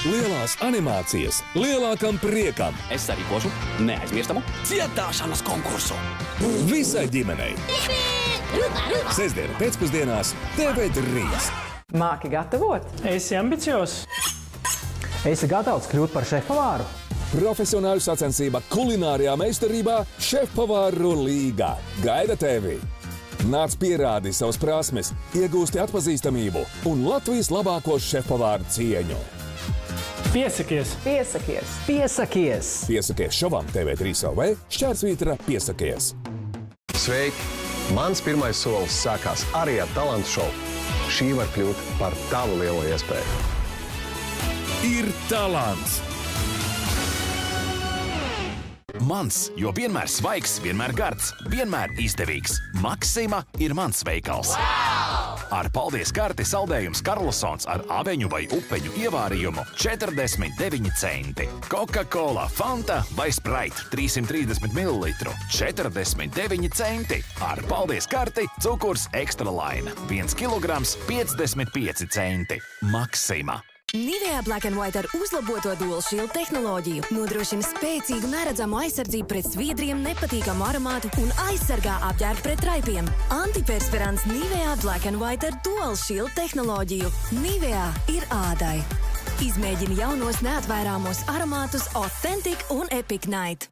Lielās animācijas lielākam priekam. Es sarīkošu neaizmirstamu dziedāšanas konkursu. Visai ģimenei. Sestdiena pēcpusdienās TV3. Māki gatavot? Esi ambiciozs. Esi gatavs kļūt par šefpavāru? Profesionāļu sacensība kulinārijā meistarībā Šefpavāru līgā. Gaida tevi! Nāc pierādi savas prasmes, iegūsti atpazīstamību un Latvijas labāko šefpavāru cieņu. Piesakies! Piesakies! Piesakies! Piesakies šovam TV3 LV, šķērsvītra Piesakies. Sveiki! Mans pirmais solis sākās arī ar talantu šovu. Šī var kļūt par tavu lielo iespēju. Ir talants! Mans, jo vienmēr svaigs, vienmēr gards, vienmēr izdevīgs. Maksima ir mans veikals. Wow! Ar paldies karti saldējums Karlsons ar aveņu vai upeņu ievārījumu 49 centi. Coca-Cola, Fanta vai Sprite 330 ml 49 centi. Ar paldies karti cukurs Extra Line 1 kg 55 centi. Maksima. Nivea Black & White ar uzlaboto Dual Shield tehnoloģiju nodrošina spēcīgu neredzamu aizsardzību pret sviedriem, nepatīkamu aromātu un aizsargā apģērbu pret traipiem. Antiperspirants Nivea Black & White ar Dual Shield tehnoloģiju. Nivea ir ādai. Izmēģini jaunos neatvairāmos aromātus Authentic un Epic Night.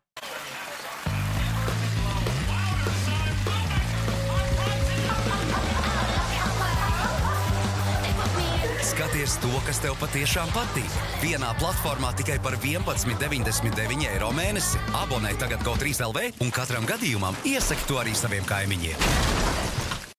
Skaties to, kas tev patiešām patīk. Vienā platformā tikai par 11,99 eiro mēnesi. Abonē tagad GO3 LV un katram gadījumam iesaki to arī saviem kaimiņiem.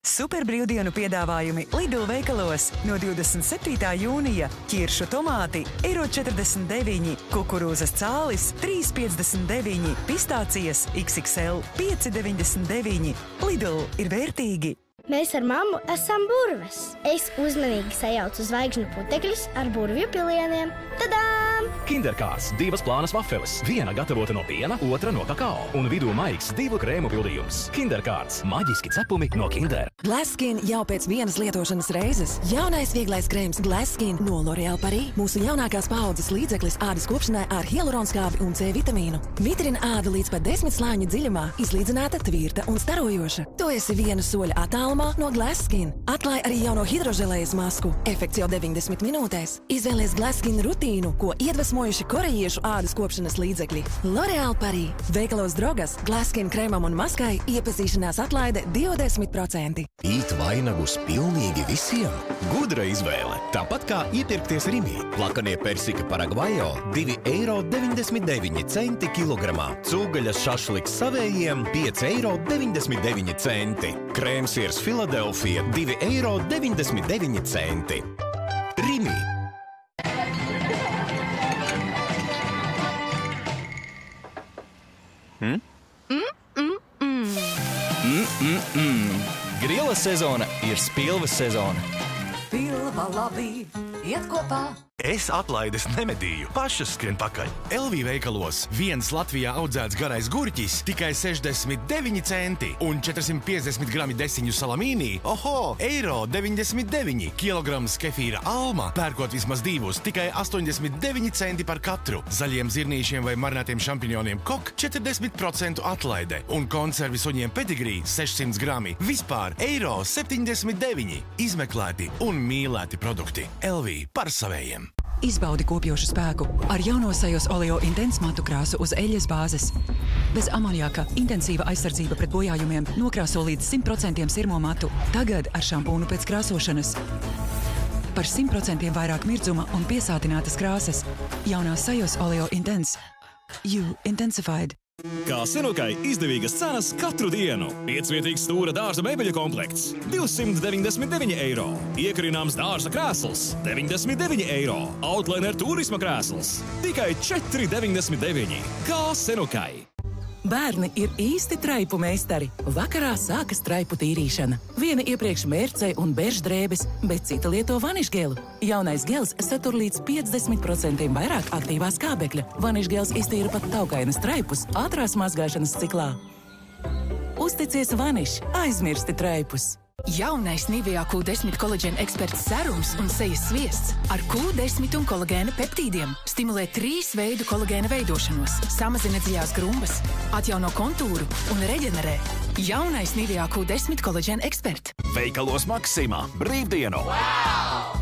Superbrīvdienu piedāvājumi Lidl veikalos no 27. jūnija. Ķiršu tomāti €1,49, kukurūzas cālis €3,59, pistācijas XXL €5,99. Lidl ir vērtīgi. Mēs ar mammu esam burves. Es uzmanīgi sajaucu zvaigžņu putekļus ar burvju pilieniem. Tadām! Kinderkārs, 2 plānas vafeles. Viena gatavota no piena, otra no kakao. Un vidū maigs 2 krēmu pildījums. Kinderkārs, maģiski cepumi no Kinder. Glasskin jau pēc vienas lietošanas reizes. Jaunais vieglais krēms Glasskin no L'Oréal Paris. Mūsu jaunākās paaudzes līdzeklis ādas kopšanai ar hialuronskābi un C vitamīnu. Mitrina ādu līdz pat 10 slāņu dziļumā, izlīdzināta, tvirta un starojoša. Tu esi viena soļa attālumā no Glasskin. Atklāj arī jauno hidroželējas masku. Efekts jau 90 minūtēs. Izvēlies Glasskin rutīnu, ko iedvesmojuši korejiešu ādas kopšanas līdzekļi. L'Oréal Paris. Veikalos drogas, Glasskin krēmam un maskai iepazīšanās atlaide 20%. Īt vainagus pilnīgi visiem? Gudra izvēle. Tāpat kā iepirkties Rimī. Plakanie persika Paragvajo 2,99 eiro kilogramā. Cūgaļas šašliks savējiem 5,99 eiro. Krēmsiers Filadelfija 2,99 eiro. Rimī. Grila sezona ir spilves sezona. Pilva labi, iet kopā. Es atlaides nemedīju, pašas skrien pakaļ. LV veikalos viens Latvijā audzēts garais gurķis tikai 69 centi un 450 grami desiņu salamīnī, €1,99. Kilograms kefīra Alma, pērkot vismaz 2, tikai 89 centi par katru. Zaļiem zirnīšiem vai marinātiem šampinjoniem Kok 40% atlaide un konservi suņiem Pedigrī 600 grami vispār €1,79. Izmeklēti un mīlēti produkti. LV par savējiem. Izbaudi kopjošu spēku ar jauno Sajos Oleo Intense matu krāsu uz eļļas bāzes. Bez amoniaka intensīva aizsardzība pret bojājumiem nokrāso līdz 100% sirmo matu. Tagad ar šampūnu pēc krāsošanas. Par 100% vairāk mirdzuma un piesātinātas krāsas. Jaunā Sajos Oleo Intense. You intensified. Kā Senukai izdevīgas cenas katru dienu. 5-vietīgs stūra dārza mēbeļu komplekts – €299. Iekarināms dārza krēsls – €99. Outliner turisma krēsls – tikai €499. Kā Senukai. Bērni ir īsti traipu meistari. Vakarā sākas traipu tīrīšana. Viena iepriekš mērcei un berždrēbes, bet cita lieto vanišgelu. Jaunais gels satur līdz 50% vairāk aktīvā skābekļa. Vanišgels iztīra pat taukainas traipus ātrās mazgāšanas ciklā. Uzticies Vaniš, aizmirsti traipus. Jaunais Nivea Q10 kolaģēna eksperts serums un sejas sviests ar Q10 un kolagēna peptīdiem stimulē 3 veidu kolagēna veidošanos, samazina dziļās grumbas, atjauno kontūru un reģenerē. Jaunais Nivea Q10 kolaģēna eksperts. Veikalos Maksimā brīvdienu.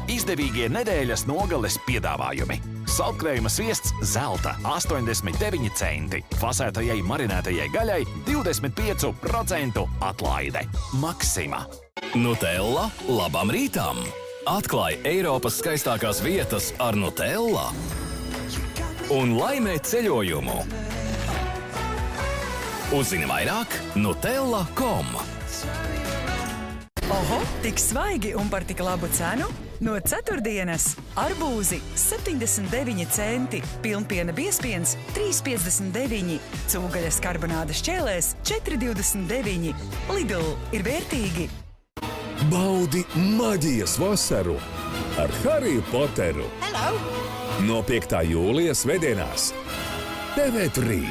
Izdevīgie nedēļas nogales piedāvājumi. Saldkrējuma sviests zelta 89 centi. Fasētajai marinētajai gaļai 25% atlaide. Maksima. Nutella labam rītam. Atklāj Eiropas skaistākās vietas ar Nutella. Un laimē ceļojumu. Uzzini vairāk Nutella.com. Oho, tik svaigi un par tik labu cenu? No ceturtdienas arbūzi 79 centi, pilnpiena biezpiens 3,59, cūgaļas karbonādes šķēlēs 4,29. Lidl ir vērtīgi. Baudi maģijas vasaru ar Hariju Poteru. Hello! No 5. jūlija svētdienās TV3.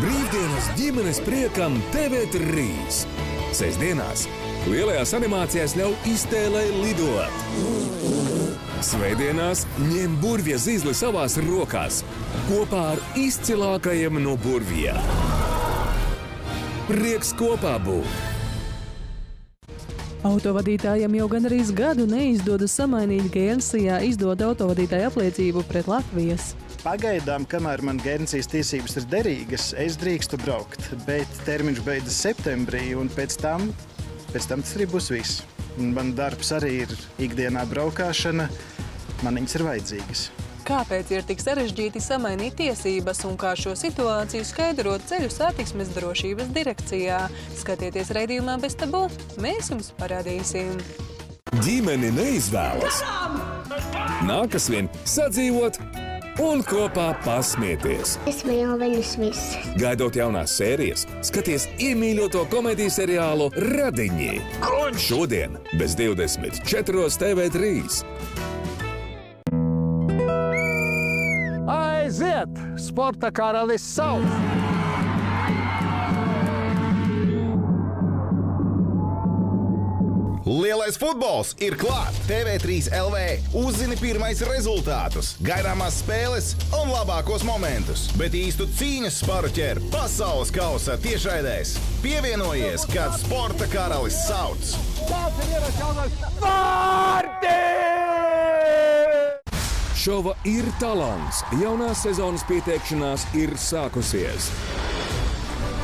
Brīvdienas ģimenes priekam TV3. Sestdienās lielajās animācijās ļauj iztēlei lidot. Svētdienās ņem burvja zīzli savās rokās kopā ar izcilākajiem no burvjiem. Prieks kopā būt! Autovadītājiem jau gandrīz gadu neizdodas samainīt Guernseyā izdot autovadītāju apliecību pret Latvijas. Pagaidām, kamēr man Guernseyas tiesības ir derīgas, es drīkstu braukt, bet termiņš beidzas septembrī, un pēc tam tas arī būs viss. Man darbs arī ir ikdienā braukšana, man viņas ir vajadzīgas. Kāpēc ir tik sarežģīti samainīt tiesības un kā šo situāciju skaidrot Ceļu satiksmes drošības direkcijā? Skatieties raidījumā Bez tabu, mēs jums parādīsim. Ģimeni neizvēlas. Nākas vien sadzīvot un kopā pasmieties. Es mīlu viņus visus. Gaidot jaunās sērijas, skaties iemīļoto komēdiju seriālu Radiņi. Šodien bez 24 TV3. Aiziet! Sporta karalis sauc! Lielais futbols ir klāt! TV3 LV uzzini pirmais rezultātus, gaidāmās spēles un labākos momentus. Bet īstu cīņas sparu ķer pasaules kausa tiešraidēs. Pievienojies, kad sporta karalis sauc! Šova Ir talants. Jaunās sezonas pieteikšanās ir sākusies.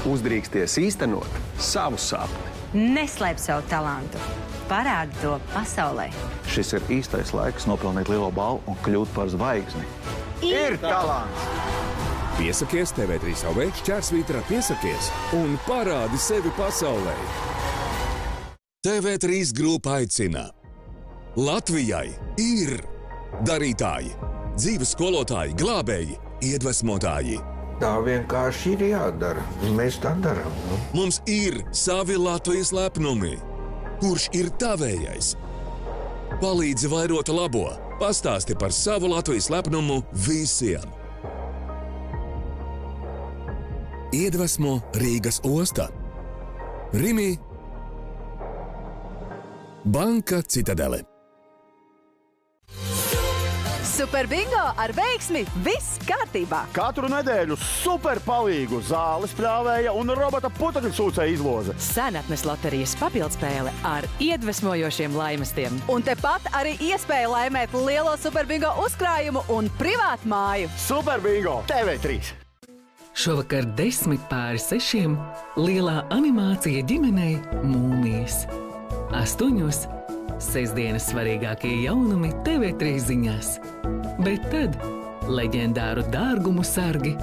Uzdrīksties īstenot savu sapni. Neslēp savu talantu. Parādi to pasaulē. Šis ir īstais laiks nopelnīt lielo balvu un kļūt par zvaigzni. Ir talants! Piesakies TV3 LV, šķērsvītra piesakies un parādi sevi pasaulē. TV3 grupa aicina. Latvijai ir darītāji, dzīves skolotāji, glābēji, iedvesmotāji. Tā vienkārši ir jādara. Mēs tā darām. Mums ir savi Latvijas lepnumi. Kurš ir tavējais? Palīdzi vairot labo. Pastāsti par savu Latvijas lepnumu visiem. Iedvesmo Rīgas osta. Rimi. Banka Citadele. Super bingo ar veiksmi viss kārtībā! Katru nedēļu super palīgu zāles pļāvēja un robota putekļu sūcēja izloze. Senatnes loterijas papildspēle ar iedvesmojošiem laimestiem. Un tepat arī iespēja laimēt lielo super bingo uzkrājumu un privātu māju. Super bingo TV3! Šovakar 6:10 lielā animācija ģimenei Mūmijas. 8:00 sestdienas svarīgākie jaunumi TV3 ziņās. Bet tad leģendāru dārgumu sargi,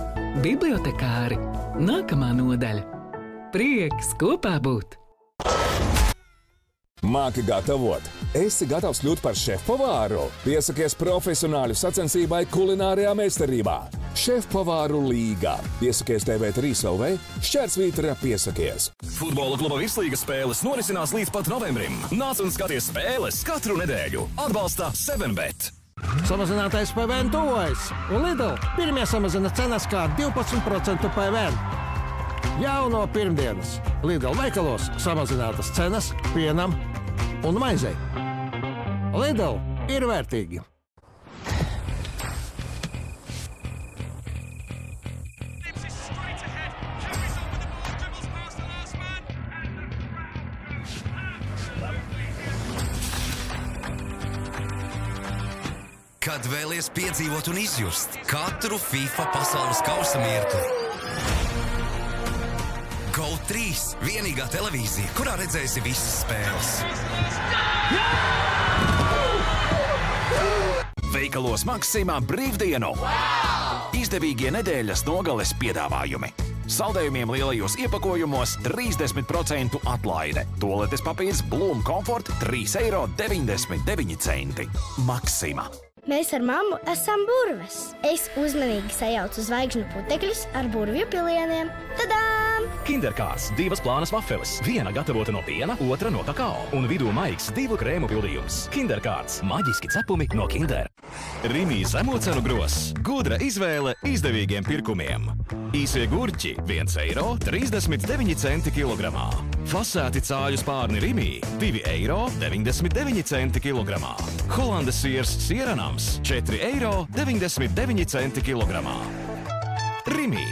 bibliotekāri, nākamā nodaļa. Prieks kopā būt! Māki gatavot! Esi gatavs kļūt par šefpavāru? Piesakies profesionāļu sacensībai kulinārijā meistarībā. Šefpavāru līgā. Piesakies TV3 LV, šķērsvītra piesakies. Futbola kluba virslīgas spēles norisinās līdz pat novembrim. Nāc un skaties spēles katru nedēļu. Atbalsta 7bet. Samazinātais PVN tuvojas, un Lidl pirmie samazina cenas kā 12% PVN. Jau no pirmdienas Lidl veikalos samazinātas cenas pienam un maizei. Lidl ir vērtīgi. Kad vēlies piedzīvot un izjust katru FIFA pasaules kausa mirkli. GO3 – vienīgā televīzija, kurā redzēsi visas spēles. Veikalos Maksimā brīvdienu. Izdevīgie nedēļas nogales piedāvājumi. Saldējumiem lielajos iepakojumos 30% atlaide. Tualetes papīrs Bloom Comfort 3,99 €. Maksima. Mēs ar mammu esam burves. Es uzmanīgi sajaucu zvaigžņu putekļus ar burvju pilieniem. Tadām! Kinderkārs, 2 plānas vafeles. Viena gatavota no piena, otra no kakao. Un vidū maigs 2 krēmu pildījums. Kinderkārs, maģiski cepumi no Kinder. Rimi zemo cenu gross. Gudra izvēle izdevīgiem pirkumiem. Īsie gurķi 1,39 € kilogramā. Fasēti cāļu spārni Rimi 2,99 € kilogramā. Holandes siers sieranams 4,99 € kilogramā. Rimi.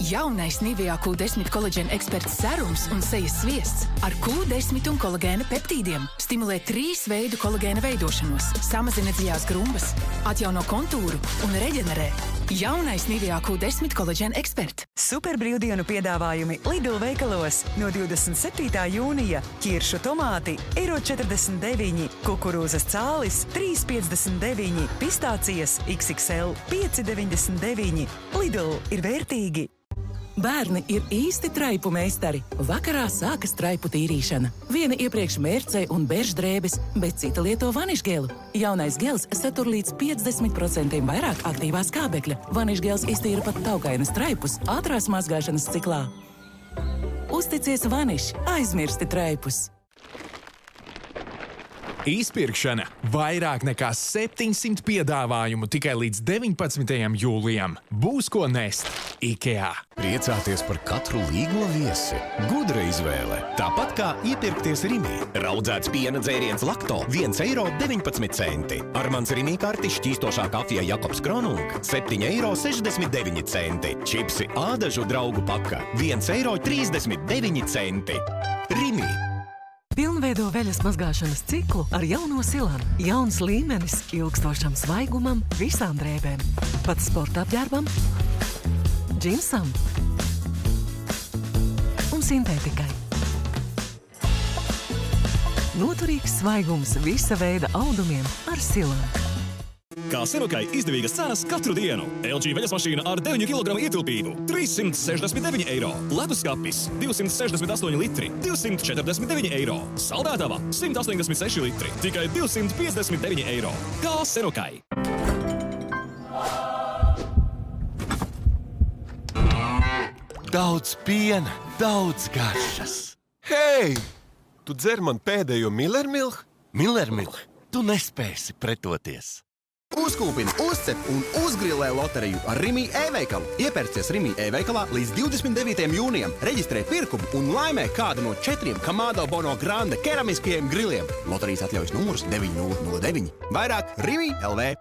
Jaunais Nivea Q10 kolaģēna eksperts serums un sejas sviests ar Q10 un kolagēna peptīdiem stimulē 3 veidu kolagēna veidošanos, samazina dziļās grumbas, atjauno kontūru un reģenerē. Jaunais Nivea Q10 kolaģēna eksperts. Superbrīvdienu piedāvājumi Lidl veikalos no 27. jūnija. Ķiršu tomāti €1,49, kukurūzas cālis €3,59, pistācijas XXL €5,99. Lidl ir vērtīgi. Bērni ir īsti traipu meistari. Vakarā sākas traipu tīrīšana. Viena iepriekš mērcei un berždrēbes, bet cita lieto vanišgelu. Jaunais gels satur līdz 50% vairāk aktīvā skābekļa. Vanišgels iztīra pat taukainas traipus ātrās mazgāšanas ciklā. Uzticies Vaniš, aizmirsti traipus. Izpirkšana vairāk nekā 700 piedāvājumu tikai līdz 19. jūlijam. Būs ko nest IKEA. Priecāties par katru līgo viesi. Gudra izvēle. Tāpat kā iepirkties Rimi. Raudzēts piena dzēriens Lakto 1,19 €. Armans Rimi karti šķīstošā kafija Jakobs Kronung 7,69 €. Čipsi ādažu draugu paka 1,39 €. Rimi. Pilnveido veļas mazgāšanas ciklu ar jauno Silanu. Jauns līmenis ilgstošam svaigumam, visām drēbēm. Pat sporta apģērbam, džinsam un sintētikai. Noturīgs svaigums visa veida audumiem ar Silanu. Kā Senokai izdevīgas cenas katru dienu. LG veļas mašīna ar 9 kg ietilpību – 369 €. Leduskapis – 268 litri – 249 €. Saldētava – 186 litri – tikai 259 €. Kā Senokai. Daudz piena, daudz garšas. Hei! Tu dzer man pēdējo Millermilch? Millermilch, tu nespēsi pretoties. Uzkūpini, uzcep un uzgrilē loteriju ar Rimi e-veikalu. Iepērcies Rimi e-veikalā līdz 29. jūnijam. Reģistrē pirkumu un laimē kādu no 4 Kamado Bono Grande keramiskajiem griliem. Loterijas atļaujas numurs 9009. Vairāk Rimi LV.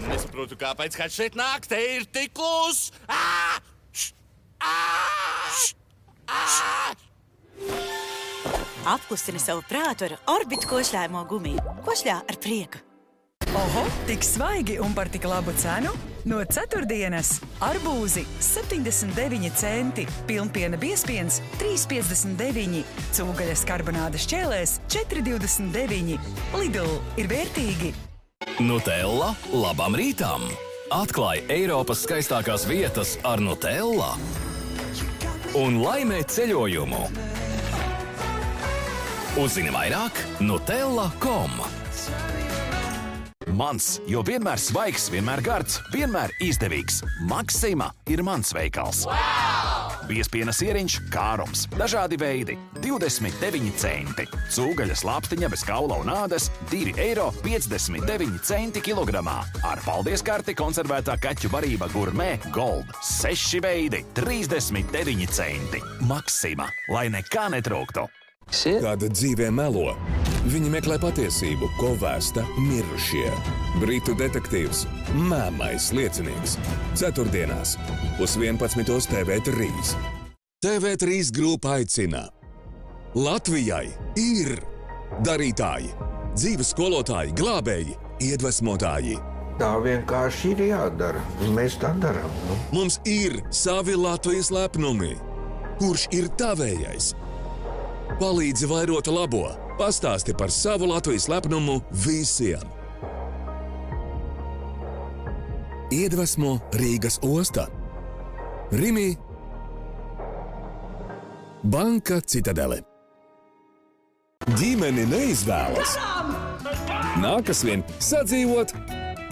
Nesaprotu, kāpēc kāds šeit nāk, te ir tik klus! Apkustini savu prātu ar Orbit košļājamo gumiju. Košļā ar prieku. Oho, tik svaigi un par tik labu cenu? No ceturtdienas arbūzi 79 centi, pilnpiena biezpiens 3,59, cūgaļas karbonādes šķēlēs 4,29. Lidl ir vērtīgi. Nutella labam rītam! Atklāj Eiropas skaistākās vietas ar Nutella un laimē ceļojumu. Uzzini vairāk Nutella.com. Mans, jo vienmēr svaigs, vienmēr gards, vienmēr izdevīgs. Maksima ir mans veikals. Biespiena sieriņš Kārums. Dažādi veidi - 29 centi. Cūgaļas lāpstiņa bez kaula un ādas - 2,59 centi kilogramā. Ar paldieskarti konservētā kaķu barība Gurmē Gold. 6 veidi - 39 centi. Maksima, lai nekā netrūktu. Kāda dzīvē melo? Viņi meklē patiesību, ko vēsta mirušie. Britu detektīvs Mēmais liecinieks. Ceturtdienās, 11. TV3. TV3 grupa aicina. Latvijai ir darītāji, dzīves skolotāji, glābēji, iedvesmotāji. Tā vienkārši ir jādara. Mēs tā darām. Mums ir savi Latvijas lepnumi. Kurš ir tavējais? Palīdzi vairot labo. Pastāsti par savu Latvijas lepnumu visiem. Iedvesmo Rīgas osta. Rimi Banka Citadele. Ģimeni neizvēlas. Nākas vien sadzīvot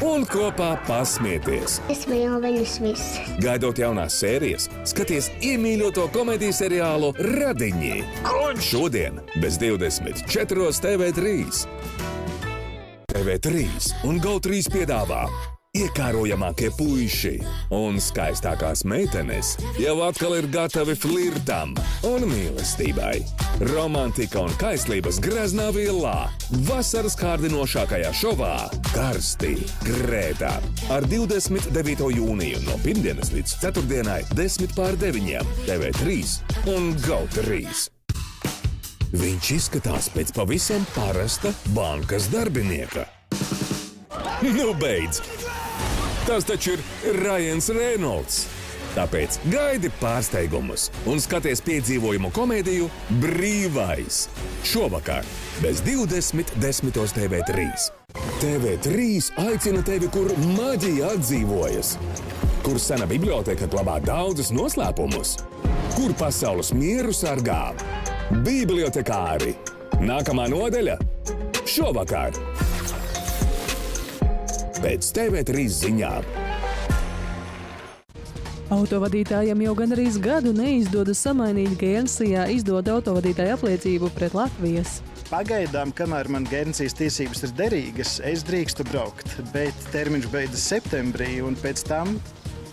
un kopā pasmieties. Es mīlu viņus visus. Gaidot jaunās sērijas, skaties iemīļoto komēdiju seriālu Radiņi. Šodien bez 24 TV3. TV3 un GO3 piedāvā iekārojamākie puiši un skaistākās meitenes jau atkal ir gatavi flirtam un mīlestībai. Romantika un kaislības greznā villā. Vasaras kārdinošākajā šovā Karstī Grētā. Ar 29. jūniju no pirmdienas līdz ceturtdienai 8:50 TV3 un GO3. Viņš izskatās pēc pavisam parasta bankas darbinieka. Nu beidz! Tas taču ir Ryans Reynolds. Tāpēc gaidi pārsteigumus un skaties piedzīvojumu komēdiju Brīvais. Šovakar bez 20:10 TV3. TV3 aicina tevi, kur maģija atdzīvojas. Kur sena biblioteka glabā daudzus noslēpumus. Kur pasaules mieru sargā. Bibliotekāri. Nākamā nodaļa šovakar. Pēc TV3 ziņām. Autovadītājiem jau gandrīz gadu neizdodas samainīt Guernsijā izdotu autovadītāju apliecību pret Latvijas. Pagaidām, kamēr man Guernsijas tiesības ir derīgas, es drīkstu braukt, bet termiņš beidzas septembrī, un pēc tam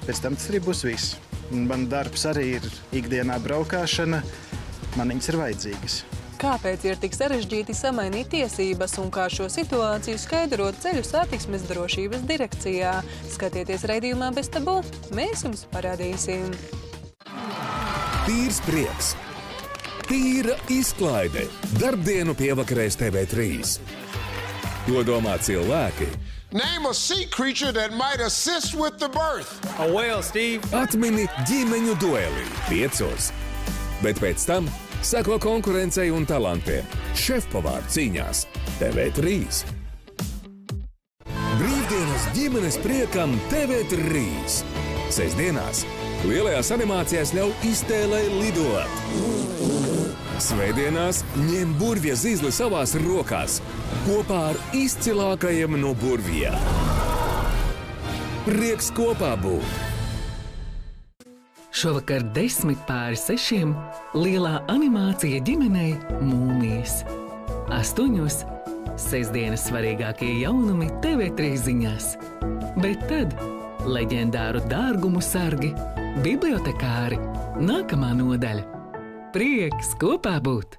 tas arī būs viss. Man darbs arī ir ikdienā braukšana, man viņas ir vajadzīgas. Kāpēc ir tik sarežģīti samainīt tiesības un kā šo situāciju skaidrot Ceļu satiksmes drošības direkcijā? Skatieties raidījumā Bez tabu, mēs jums parādīsim. Tīrs prieks. Tīra izklaide. Darbdienu pievakarēs TV3. Ko domā cilvēki? Name a sea creature that might assist with the birth. A whale, Steve. Atmini ģimeņu dueli 5. Bet pēc tam seko konkurencei un talantiem. Šefpavāru cīņās TV3. Brīvdienas ģimenes priekam TV3. Sestdienās lielajās animācijās ļauj iztēlei lidot. Svētdienās ņem burvja zīzli savās rokās kopā ar izcilākajiem no burvjā. Prieks kopā būt! Šovakar 6:10 lielā animācija ģimenei Mūmijas. 8. sestdienas svarīgākie jaunumi TV3 ziņās. Bet tad leģendāru dārgumu sargi, bibliotekāri, nākamā nodaļa. Prieks kopā būt!